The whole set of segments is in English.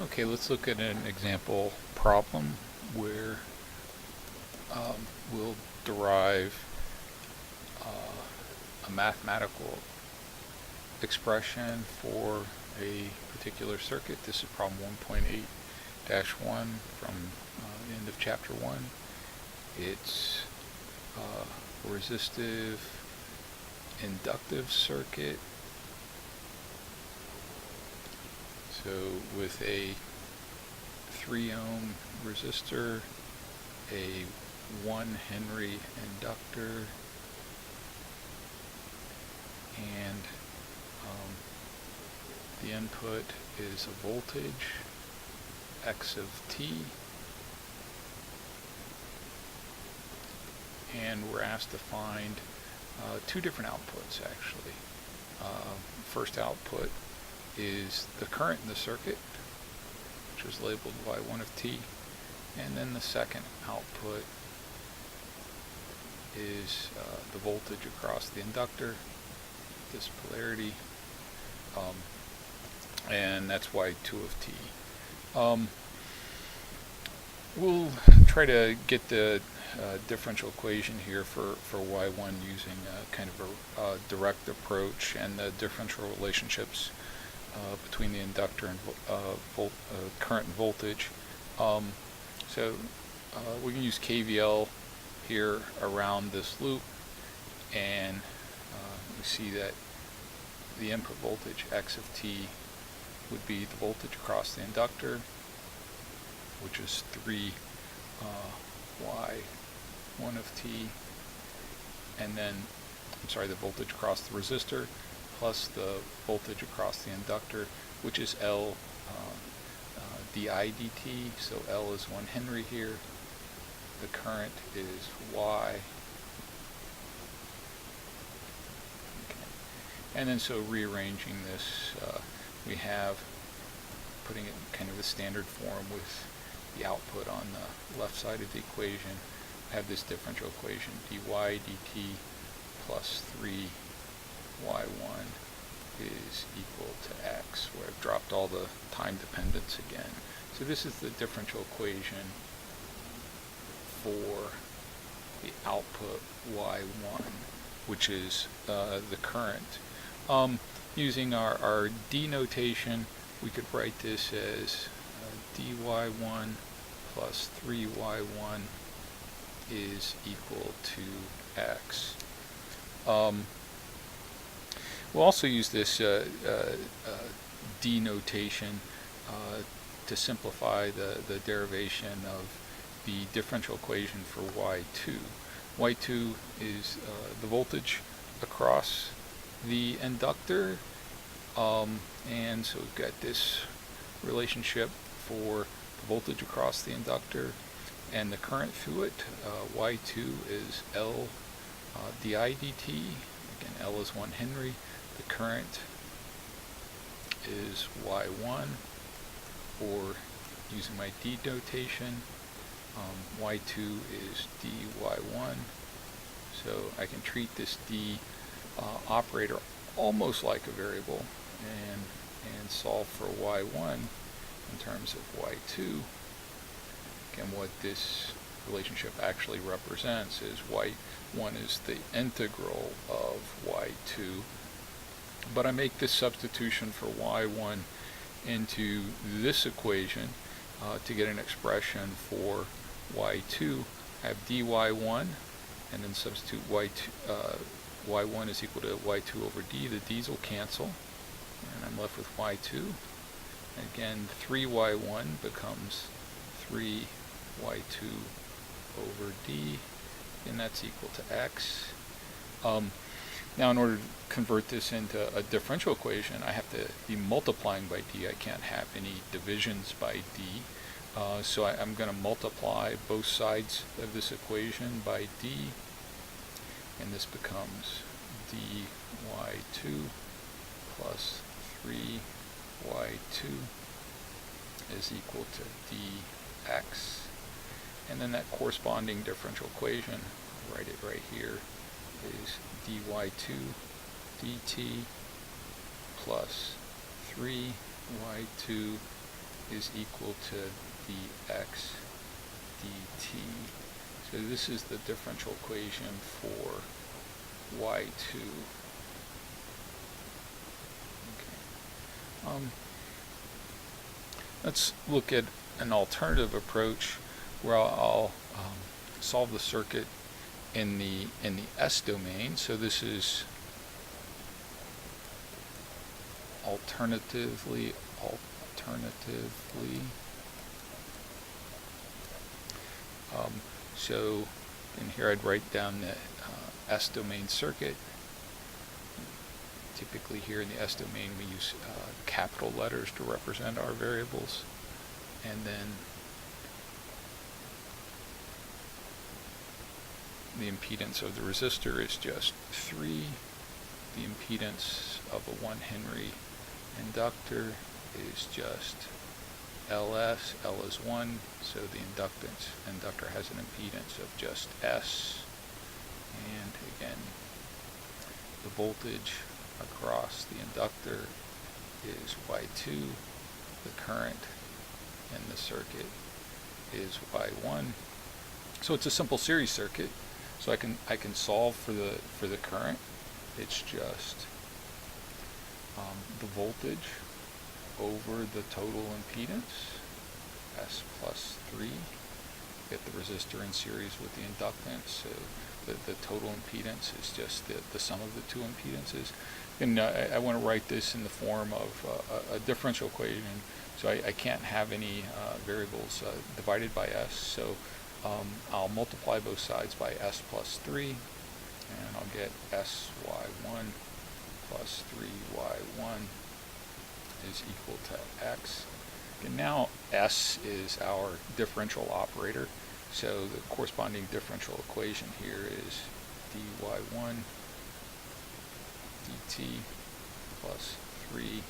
Okay, let's look at an example problem where we'll derive a mathematical expression for a particular circuit. This is problem 1.8-1 from the end of chapter 1. It's a resistive inductive circuit. So with a 3 ohm resistor, a 1 Henry inductor, and the input is a voltage x of t, and we're asked to find two different outputs actually. First output is the current in the circuit, which is labeled y1 of t, and then the second output is the voltage across the inductor, this polarity, and that's y2 of t. We'll try to get the differential equation here for y1 using kind of a direct approach and the differential relationships between the inductor and current and voltage. So we can use KVL here around this loop, and we see that the input voltage x of t would be the voltage across the inductor, which is 3 y1 of t, and then, the voltage across the resistor plus the voltage across the inductor, which is L di dt, so L is 1 Henry here, the current is Y, okay. And then so rearranging this, we have, putting it in kind of the standard form with the output on the left side of the equation, have this differential equation dy dt plus 3y1 is equal to x, where I've dropped all the time dependence again. So this is the differential equation for the output y1, which is the current. Using our d notation, we could write this as dy1 plus 3y1 is equal to x. We'll also use this d notation to simplify the derivation of the differential equation for y2. y2 is the voltage across the inductor, and so we've got this relationship for the voltage across the inductor and the current through it. y2 is L di dt, again L is 1 Henry, the current is y1, or using my d notation, y2 is dy1, so I can treat this d operator almost like a variable and solve for y1 in terms of y2. Again, what this relationship actually represents is y1 is the integral of y2, but I make this substitution for y1 into this equation to get an expression for y2. I have dy1, and then substitute y1 is equal to y2 over d. The d's will cancel, and I'm left with y2. Again, 3y1 becomes 3y2 over d, and that's equal to x. Now, in order to convert this into a differential equation, I have to be multiplying by d. I can't have any divisions by d. So I'm going to multiply both sides of this equation by d, and this becomes dy2 plus 3y2 is equal to dx. And then that corresponding differential equation, I'll write it right here, is dy2 dt plus 3y2 is equal to dx dt. So this is the differential equation for y2. Okay. Let's look at an alternative approach where I'll solve the circuit in the S domain. So this is alternatively. So in here I'd write down the S domain circuit. Typically here in the S domain we use capital letters to represent our variables, and then the impedance of the resistor is just 3. The impedance of a 1 Henry inductor is just Ls. L is 1, so the inductor has an impedance of just S. And again, the voltage across the inductor is Y2. The current in the circuit is Y1. So it's a simple series circuit. So I can solve for the current. It's just the voltage over the total impedance, S plus 3. Get the resistor in series with the inductance. So the total impedance is just the sum of the two impedances. And I want to write this in the form of a differential equation. So I can't have any variables divided by S. So I'll multiply both sides by S plus 3, and I'll get SY1 plus 3Y1 is equal to X. And now S is our differential operator, so the corresponding differential equation here is dy1 dt plus 3,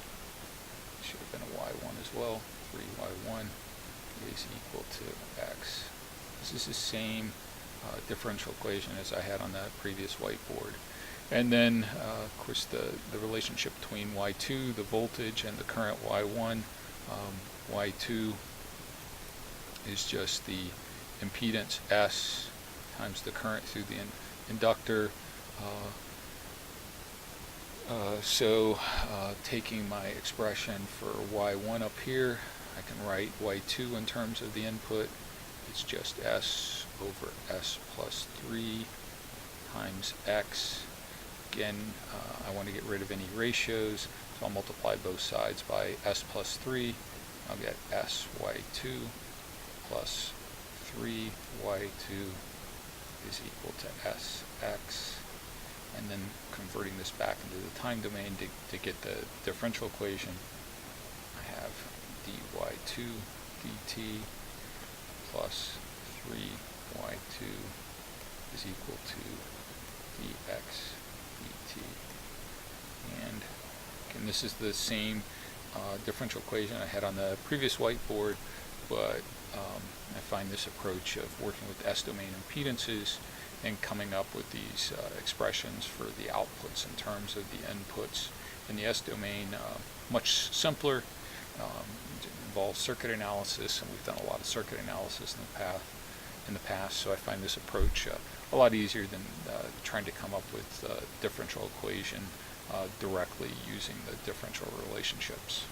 should have been a y1 as well, 3y1 is equal to X. This is the same differential equation as I had on that previous whiteboard. And then, of course, the relationship between Y2, the voltage, and the current Y1. Y2 is just the impedance S times the current through the inductor. Taking my expression for Y1 up here, I can write Y2 in terms of the input. It's just S over S plus 3 times X. Again, I want to get rid of any ratios, so I'll multiply both sides by S plus 3. I'll get SY2 plus 3Y2 is equal to SX. And then converting this back into the time domain to get the differential equation, I have dy2 dt plus 3y2 is equal to dx dt. And again, this is the same differential equation I had on the previous whiteboard, but I find this approach of working with S-domain impedances and coming up with these expressions for the outputs in terms of the inputs in the S-domain much simpler. It involves circuit analysis, and we've done a lot of circuit analysis in the past, so I find this approach a lot easier than trying to come up with differential equation directly using the differential relationships.